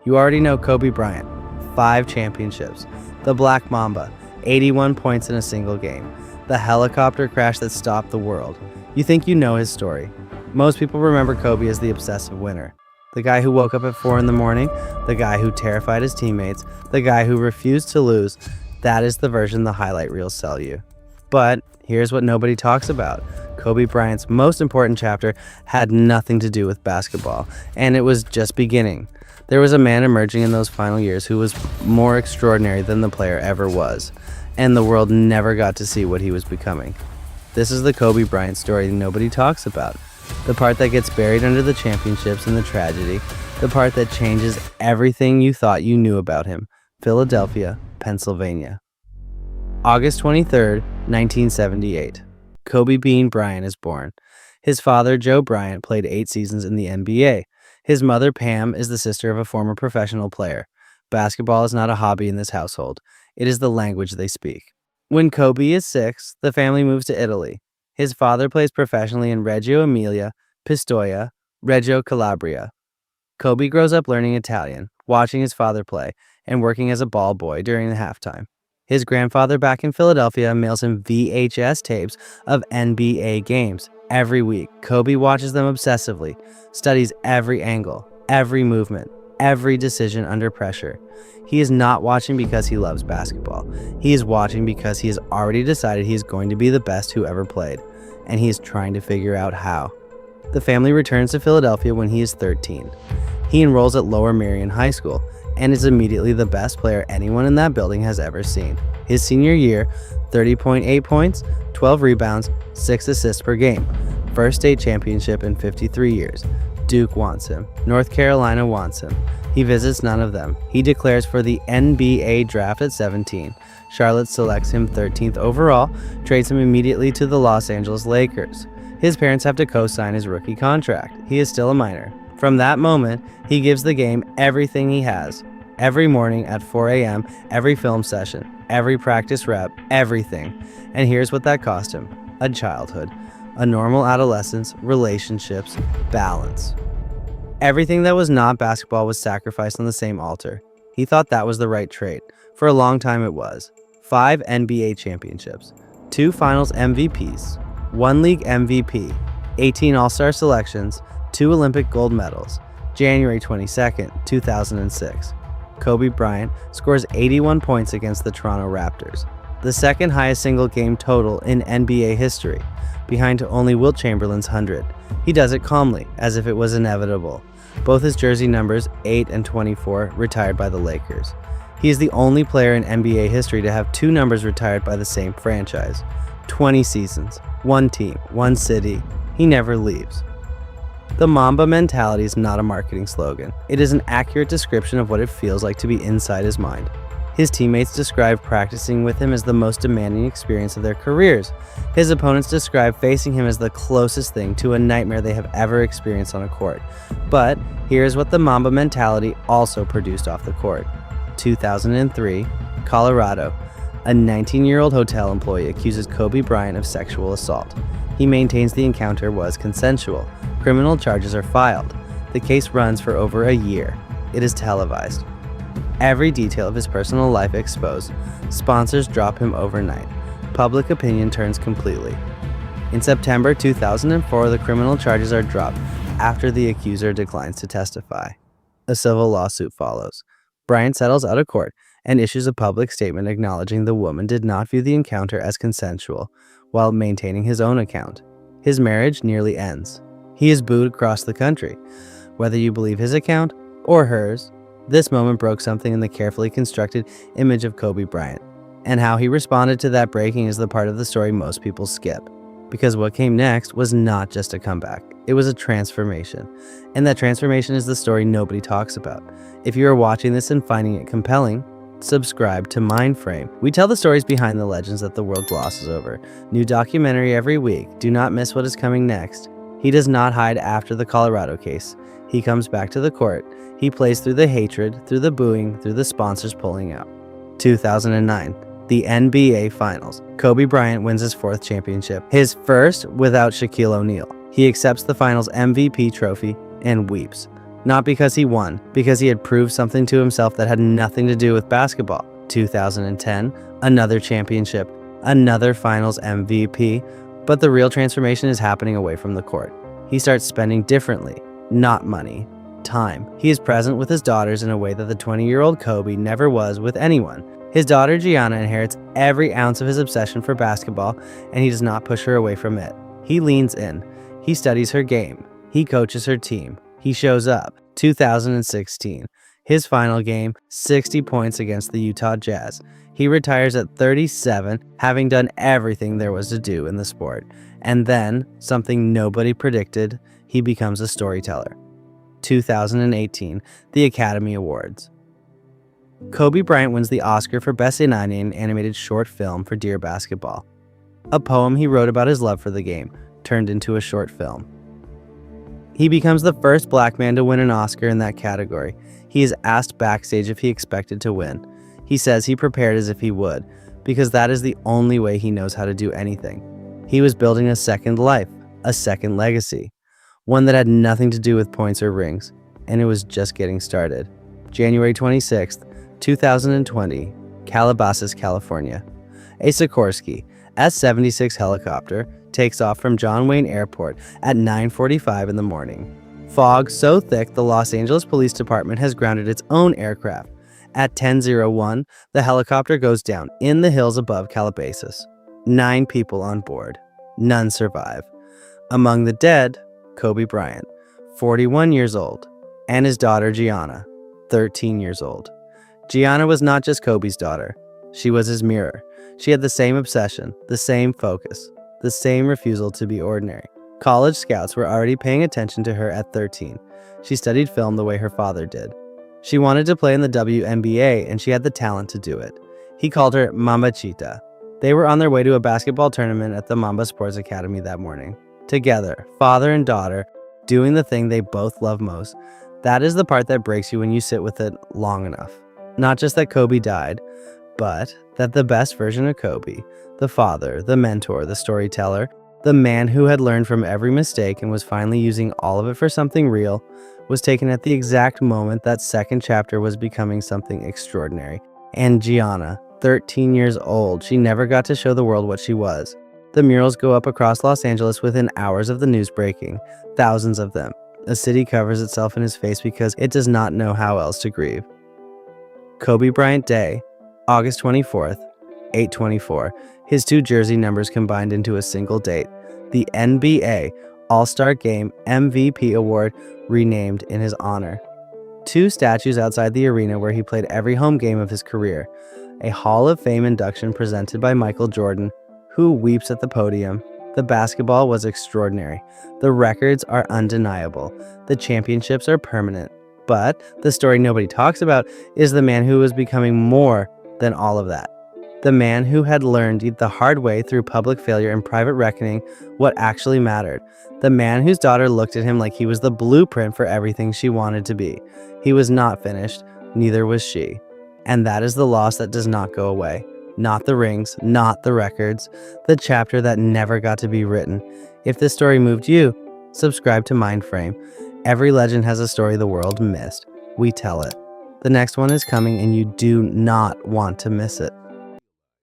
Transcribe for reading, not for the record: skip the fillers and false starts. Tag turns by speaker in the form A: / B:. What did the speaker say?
A: You already know Kobe Bryant, 5 championships. The Black Mamba, 81 points in a single game. The helicopter crash that stopped the world. You think you know his story. Most people remember Kobe as the obsessive winner. The guy who woke up at 4 in the morning, the guy who terrified his teammates, the guy who refused to lose. That is the version the highlight reels sell you. But here's what nobody talks about. Kobe Bryant's most important chapter had nothing to do with basketball, and it was just beginning. There was a man emerging in those final years who was more extraordinary than the player ever was, and the world never got to see what he was becoming. This is the Kobe Bryant story nobody talks about. The part that gets buried under the championships and the tragedy. The part that changes everything you thought you knew about him. Philadelphia, Pennsylvania. August 23rd, 1978. Kobe Bean Bryant is born. His father, Joe Bryant, played 8 seasons in the NBA. His mother, Pam, is the sister of a former professional player. Basketball is not a hobby in this household. It is the language they speak. When Kobe is 6, the family moves to Italy. His father plays professionally in Reggio Emilia, Pistoia, Reggio Calabria. Kobe grows up learning Italian, watching his father play, and working as a ball boy during the halftime. His grandfather back in Philadelphia mails him VHS tapes of NBA games. Every week, Kobe watches them obsessively, studies every angle, every movement, every decision under pressure. He is not watching because he loves basketball. He is watching because he has already decided he is going to be the best who ever played, and he is trying to figure out how. The family returns to Philadelphia when he is 13. He enrolls at Lower Merion High School and is immediately the best player anyone in that building has ever seen. His senior year, 30.8 points, 12 rebounds, 6 assists per game. First state championship in 53 years. Duke wants him. North Carolina wants him. He visits none of them. He declares for the NBA draft at 17. Charlotte selects him 13th overall, trades him immediately to the Los Angeles Lakers. His parents have to co-sign his rookie contract. He is still a minor. From that moment, he gives the game everything he has. Every morning at 4 a.m., every film session, every practice rep, everything. And here's what that cost him. A childhood. A normal adolescence, relationships, balance. Everything that was not basketball was sacrificed on the same altar. He thought that was the right trait. For a long time it was. 5 NBA championships, 2 finals MVPs, 1 league MVP, 18 All-Star selections, 2 Olympic gold medals. January 22nd, 2006. Kobe Bryant scores 81 points against the Toronto Raptors, the second highest single game total in NBA history, behind only Wilt Chamberlain's 100. He does it calmly, as if it was inevitable. Both his jersey numbers, 8 and 24, retired by the Lakers. He is the only player in NBA history to have 2 numbers retired by the same franchise. 20 seasons, 1 team, 1 city. He never leaves. The Mamba mentality is not a marketing slogan. It is an accurate description of what it feels like to be inside his mind. His teammates describe practicing with him as the most demanding experience of their careers. His opponents describe facing him as the closest thing to a nightmare they have ever experienced on a court. But here's what the Mamba mentality also produced off the court. 2003, Colorado. A 19-year-old hotel employee accuses Kobe Bryant of sexual assault. He maintains the encounter was consensual. Criminal charges are filed. The case runs for over a year. It is televised. Every detail of his personal life exposed. Sponsors drop him overnight. Public opinion turns completely. In September 2004, the criminal charges are dropped after the accuser declines to testify. A civil lawsuit follows. Bryant settles out of court and issues a public statement acknowledging the woman did not view the encounter as consensual, while maintaining his own account. His marriage nearly ends. He is booed across the country. Whether you believe his account or hers, this moment broke something in the carefully constructed image of Kobe Bryant. And how he responded to that breaking is the part of the story most people skip. Because what came next was not just a comeback. It was a transformation. And that transformation is the story nobody talks about. If you are watching this and finding it compelling, subscribe to Mindframe. We tell the stories behind the legends that the world glosses over. New documentary every week. Do not miss what is coming next. He does not hide after the Colorado case. He comes back to the court. He plays through the hatred, through the booing, through the sponsors pulling out. 2009. The NBA Finals. Kobe Bryant wins his 4th championship, his first without Shaquille O'Neal. He accepts the Finals MVP trophy and weeps. Not because he won, because he had proved something to himself that had nothing to do with basketball. 2010, another championship, another finals MVP, but the real transformation is happening away from the court. He starts spending differently, not money, time. He is present with his daughters in a way that the 20-year-old Kobe never was with anyone. His daughter Gianna inherits every ounce of his obsession for basketball, and he does not push her away from it. He leans in. He studies her game. He coaches her team. He shows up. 2016. His final game, 60 points against the Utah Jazz. He retires at 37, having done everything there was to do in the sport. And then, something nobody predicted, he becomes a storyteller. 2018, the Academy Awards. Kobe Bryant wins the Oscar for Best Iranian Animated Short Film for Dear Basketball. A poem he wrote about his love for the game, turned into a short film. He becomes the first black man to win an Oscar in that category. He is asked backstage if he expected to win. He says he prepared as if he would, because that is the only way he knows how to do anything. He was building a second life, a second legacy, one that had nothing to do with points or rings, and it was just getting started. January 26th, 2020, Calabasas, California. A Sikorsky S-76 helicopter takes off from John Wayne Airport at 9:45 in the morning. Fog so thick the Los Angeles Police Department has grounded its own aircraft. At 10:01, the helicopter goes down in the hills above Calabasas. 9 people on board. None survive. Among the dead, Kobe Bryant, 41 years old, and his daughter Gianna, 13 years old. Gianna was not just Kobe's daughter. She was his mirror. She had the same obsession, the same focus, the same refusal to be ordinary. College scouts were already paying attention to her at 13. She studied film the way her father did. She wanted to play in the WNBA, and she had the talent to do it. He called her Mambachita. They were on their way to a basketball tournament at the Mamba Sports Academy that morning. Together, father and daughter, doing the thing they both love most. That is the part that breaks you when you sit with it long enough. Not just that Kobe died, but that the best version of Kobe, the father, the mentor, the storyteller, the man who had learned from every mistake and was finally using all of it for something real, was taken at the exact moment that second chapter was becoming something extraordinary. And Gianna, 13 years old, she never got to show the world what she was. The murals go up across Los Angeles within hours of the news breaking, thousands of them. A city covers itself in his face because it does not know how else to grieve. Kobe Bryant Day, August 24th, 8/24. His 2 jersey numbers combined into a single date. The NBA All-Star Game MVP award renamed in his honor. 2 statues outside the arena where he played every home game of his career. A Hall of Fame induction presented by Michael Jordan, who weeps at the podium. The basketball was extraordinary. The records are undeniable. The championships are permanent. But the story nobody talks about is the man who was becoming more than all of that. The man who had learned the hard way through public failure and private reckoning what actually mattered. The man whose daughter looked at him like he was the blueprint for everything she wanted to be. He was not finished, neither was she. And that is the loss that does not go away. Not the rings, not the records, the chapter that never got to be written. If this story moved you, subscribe to Mindframe. Every legend has a story the world missed. We tell it. The next one is coming and you do not want to miss it.